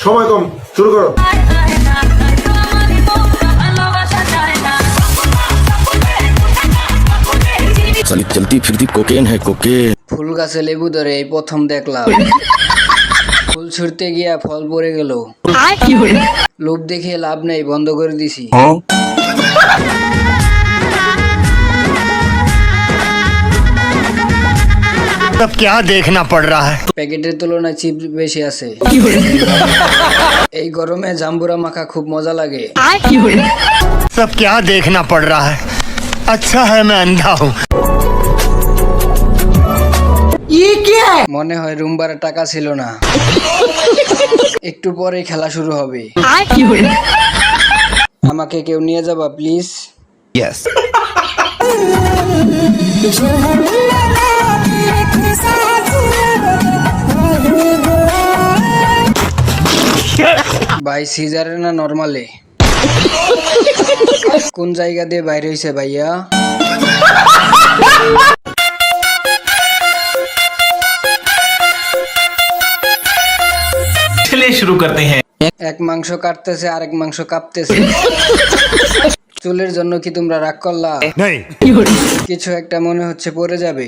সময় কম, শুরু করো। चलती फिरती कोकेन है कोकेन। ফুল গাছে লেবু ধরে এই প্রথম দেখলাম। ফুল ছুঁড়তে গিয়া ফল পড়ে গেল। লোভ দেখে লাভ নেই, বন্ধ করে দিছি। सब क्या देखना पड़ रहा है। প্যাকেটের তুলনায় চিপস বেশি আছে। এই গরমে জাম্বুরা মাখা খুব মজা লাগে। सब क्या देखना पड़ रहा है। अच्छा है मैं अंधा हूँ। মনে হয় রুম ভাড়ার টাকা ছিল না। একটু পরে খেলা শুরু হবে। আমাকে কেউ নিয়ে যাবা প্লিজ। ভাই সিজারে না নরমালে? কোন জায়গা দিয়ে বাইরে হইছে ভাইয়া? चलिए शुरू करते हैं। এক মাংস কাটতেছে আরেক মাংস কাঁপতেছে। চুলের জন্য কি তোমরা রাগ করলা? नहीं। কিছু একটা মনে হচ্ছে পড়ে যাবে।